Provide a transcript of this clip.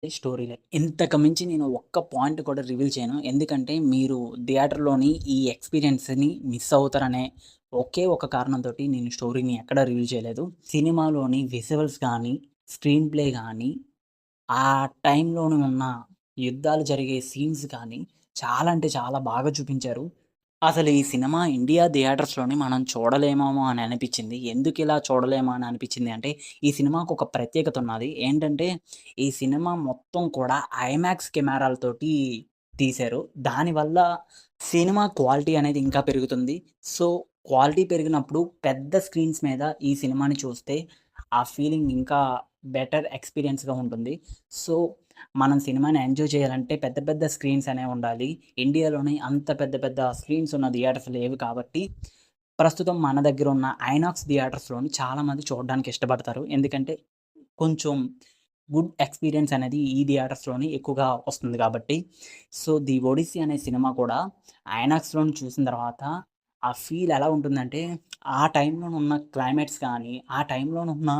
Story line. ఇంతకు మించి నేను ఒక్క పాయింట్ కూడా రివీల్ చేయను. ఎందుకంటే మీరు థియేటర్‌లోని ఈ ఎక్స్‌పీరియన్స్‌ని మిస్ అవుతారనే ఒకే ఒక కారణంతోటి నేను స్టోరీని ఎక్కడ రివీల్ చేయలేదు. సినిమాలోని విజువల్స్ గానీ, స్క్రీన్ ప్లే గానీ, ఆ టైంలోని ఉన్న యుద్ధాలు జరిగే సీన్స్ కానీ చాలా అంటే చాలా బాగా చూపించారు. అసలు ఈ సినిమా ఇండియా థియేటర్స్‌లోని మనం చూడలేమేమో అని అనిపిచ్చింది. ఎందుకిలా చూడలేమో అని అనిపిచ్చింది అంటే, ఈ సినిమాకు ఒక ప్రత్యేకత ఉన్నది. ఏంటంటే, ఈ సినిమా మొత్తం కూడా ఐమాక్స్ కెమెరాలతోటి తీశారు. దానివల్ల సినిమా క్వాలిటీ అనేది ఇంకా పెరుగుతుంది. సో, క్వాలిటీ పెరిగినప్పుడు పెద్ద స్క్రీన్స్ మీద ఈ సినిమాని చూస్తే, ఆ ఫీలింగ్ ఇంకా బెటర్ ఎక్స్‌పీరియన్స్‌గా ఉంటుంది. సో, మనం సినిమాని ఎంజాయ్ చేయాలంటే పెద్ద పెద్ద స్క్రీన్స్ అనేవుండాలి. ఇండియాలోని అంత పెద్ద పెద్ద స్క్రీన్స్ ఉన్న థియేటర్స్ లేవు కాబట్టి, ప్రస్తుతం మన దగ్గరున్న ఐనాక్స్ థియేటర్స్‌లోని చాలామంది చూడడానికి ఇష్టపడతారు. ఎందుకంటే, కొంచెం గుడ్ ఎక్స్‌పీరియన్స్ అనేది ఈ థియేటర్స్‌లోని ఎక్కువగా వస్తుంది కాబట్టి. సో, 'ది ఒడిస్సీ' అనే సినిమా కూడా ఐనాక్స్‌లోని చూసిన తర్వాత ఆ ఫీల్ ఎలా ఉంటుందంటే, ఆ టైంలోనున్న క్లైమాక్స్ కానీ, ఆ టైంలోనున్న